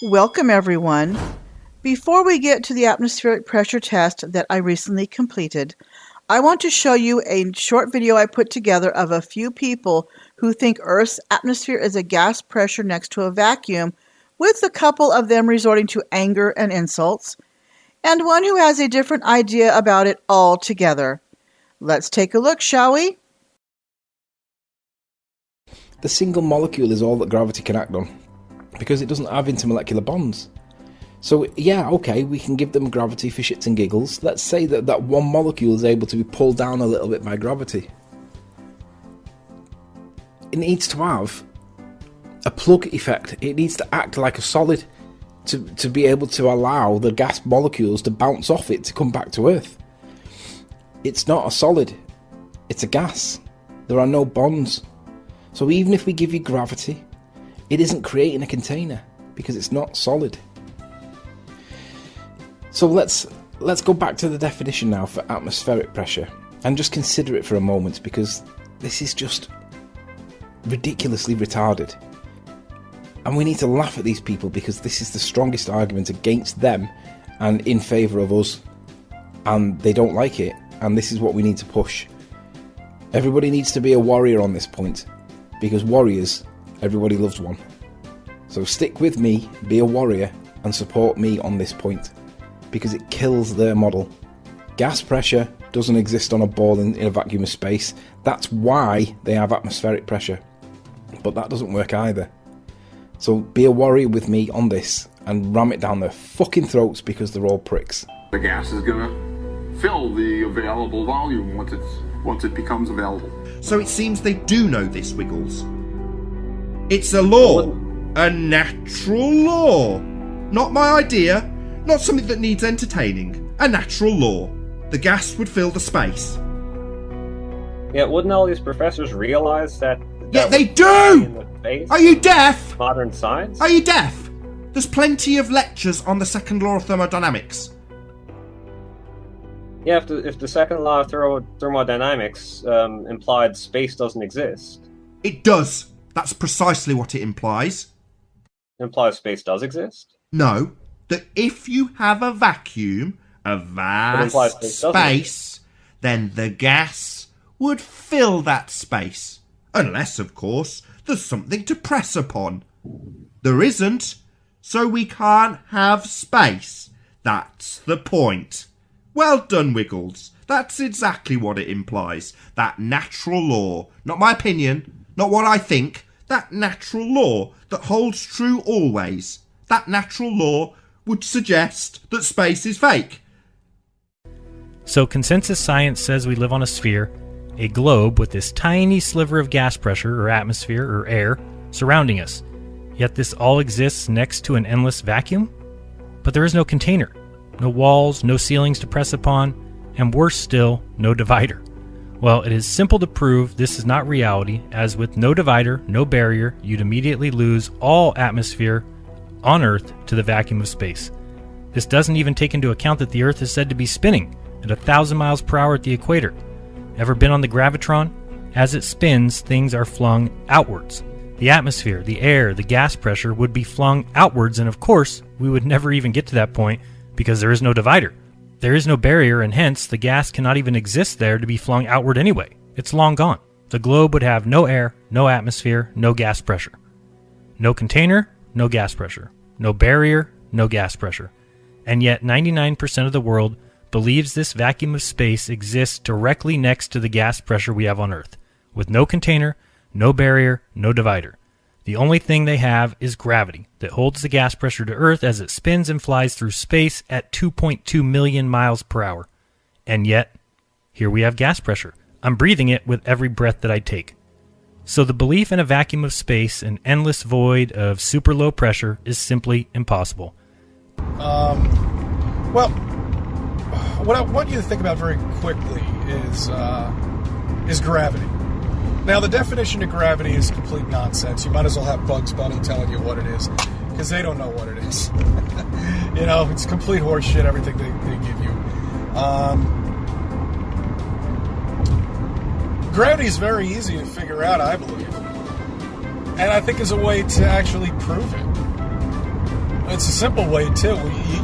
Welcome, everyone. Before we get to the atmospheric pressure test that I recently completed, I want to show you a short video I put together of a few people who think Earth's atmosphere is a gas pressure next to a vacuum, with a couple of them resorting to anger and insults, and one who has a different idea about it altogether. Let's take a look, shall we? The single molecule is all that gravity can act on, because it doesn't have intermolecular bonds. So yeah, okay, we can give them gravity for shits and giggles. Let's say that that one molecule is able to be pulled down a little bit by gravity. It needs to have a plug effect. It needs to act like a solid to be able to allow the gas molecules to bounce off it to come back to Earth. It's not a solid, it's a gas. There are no bonds. So even if we give you gravity, it isn't creating a container because it's not solid. So let's go back to the definition now for atmospheric pressure and just consider it for a moment, because this is just ridiculously retarded. And we need to laugh at these people because this is the strongest argument against them and in favour of us, and they don't like it, and this is what we need to push. Everybody needs to be a warrior on this point, because warriors, everybody loves one. So stick with me, be a warrior, and support me on this point, because it kills their model. Gas pressure doesn't exist on a ball in a vacuum of space. That's why they have atmospheric pressure. But that doesn't work either. So be a warrior with me on this and ram it down their fucking throats, because they're all pricks. The gas is gonna fill the available volume once it becomes available. So it seems they do know this, Wiggles. It's a law. A natural law. Not my idea. Not something that needs entertaining. A natural law. The gas would fill the space. Yeah, wouldn't all these professors realize that? Yeah, they do! Are you deaf? Modern science? Are you deaf? There's plenty of lectures on the second law of thermodynamics. Yeah, if the second law of thermodynamics implied space doesn't exist. It does. That's precisely what it implies. It implies space does exist? No. That if you have a vacuum, a vast space, then the gas would fill that space. Unless, of course, there's something to press upon. There isn't, so we can't have space. That's the point. Well done, Wiggles. That's exactly what it implies. That natural law. Not my opinion, not what I think. That natural law that holds true always. That natural law would suggest that space is fake. So consensus science says we live on a sphere, a globe with this tiny sliver of gas pressure or atmosphere or air surrounding us. Yet this all exists next to an endless vacuum? But there is no container, no walls, no ceilings to press upon, and worse still, no divider. Well, it is simple to prove this is not reality, as with no divider, no barrier, you'd immediately lose all atmosphere on Earth to the vacuum of space. This doesn't even take into account that the Earth is said to be spinning at 1,000 miles per hour at the equator. Ever been on the gravitron? As it spins, things are flung outwards. The atmosphere, the air, the gas pressure would be flung outwards, and of course, we would never even get to that point because there is no divider. There is no barrier, and hence, the gas cannot even exist there to be flung outward anyway. It's long gone. The globe would have no air, no atmosphere, no gas pressure. No container, no gas pressure. No barrier, no gas pressure. And yet 99% of the world believes this vacuum of space exists directly next to the gas pressure we have on Earth, with no container, no barrier, no divider. The only thing they have is gravity that holds the gas pressure to Earth as it spins and flies through space at 2.2 million miles per hour. And yet, here we have gas pressure. I'm breathing it with every breath that I take. So the belief in a vacuum of space, an endless void of super low pressure, is simply impossible. Well, what I want you to think about very quickly is gravity. Now, the definition of gravity is complete nonsense. You might as well have Bugs Bunny telling you what it is, because they don't know what it is. You know, it's complete horseshit, everything they give you. Gravity is very easy to figure out, I believe. And I think is a way to actually prove it. It's a simple way, too.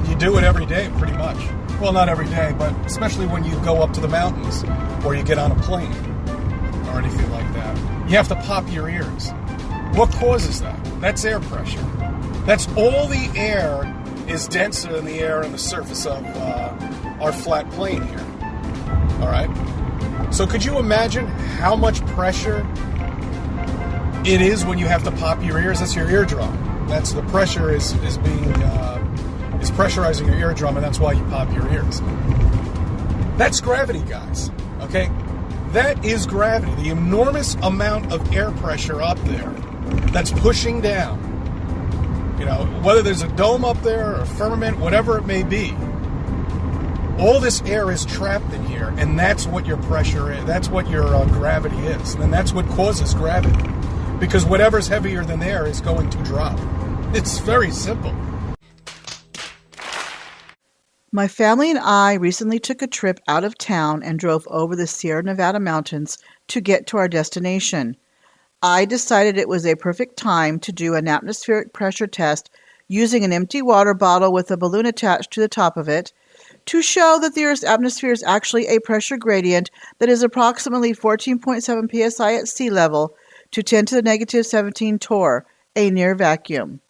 You do it every day, pretty much. Well, not every day, but especially when you go up to the mountains or you get on a plane or anything like that. You have to pop your ears. What causes that? That's air pressure. That's all the air is denser than the air on the surface of our flat plane here. All right? So could you imagine how much pressure it is when you have to pop your ears? That's your eardrum. That's the pressure is pressurizing your eardrum, and that's why you pop your ears. That's gravity, guys. Okay? That is gravity. The enormous amount of air pressure up there that's pushing down. You know, whether there's a dome up there or a firmament, whatever it may be, all this air is trapped in here, and that's what your pressure is. That's what your gravity is. And that's what causes gravity. Because whatever's heavier than air is going to drop. It's very simple. My family and I recently took a trip out of town and drove over the Sierra Nevada mountains to get to our destination. I decided it was a perfect time to do an atmospheric pressure test using an empty water bottle with a balloon attached to the top of it to show that the Earth's atmosphere is actually a pressure gradient that is approximately 14.7 psi at sea level to 10 to the negative 17 torr, a near vacuum.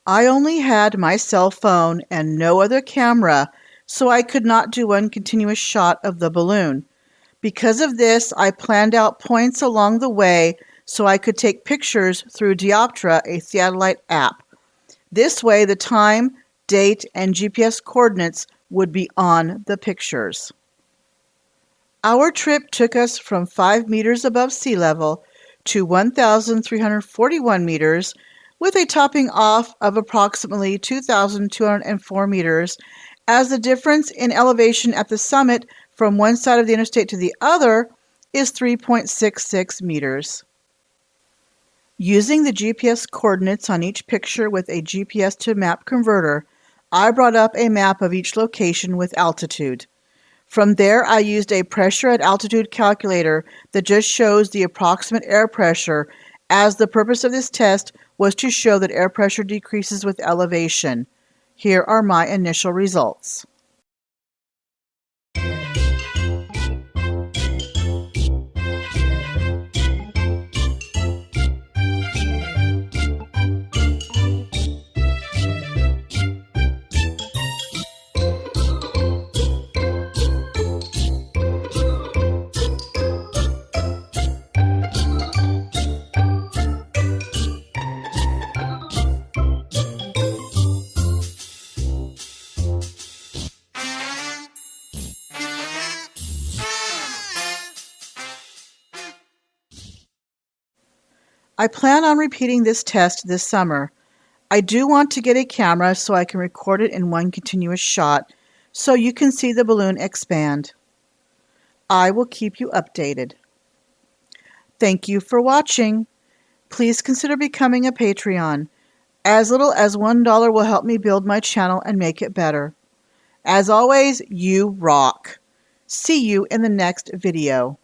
I only had my cell phone and no other camera, so I could not do one continuous shot of the balloon. Because of this, I planned out points along the way so I could take pictures through Dioptra, a satellite app. This way, the time, date, and GPS coordinates would be on the pictures. Our trip took us from 5 meters above sea level to 1,341 meters, with a topping off of approximately 2,204 meters, as the difference in elevation at the summit from one side of the interstate to the other is 3.66 meters. Using the GPS coordinates on each picture with a GPS to map converter, I brought up a map of each location with altitude. From there, I used a pressure at altitude calculator that just shows the approximate air pressure, as the purpose of this test was to show that air pressure decreases with elevation. Here are my initial results. I plan on repeating this test this summer. I do want to get a camera so I can record it in one continuous shot so you can see the balloon expand. I will keep you updated. Thank you for watching. Please consider becoming a Patreon. As little as $1 will help me build my channel and make it better. As always, you rock. See you in the next video.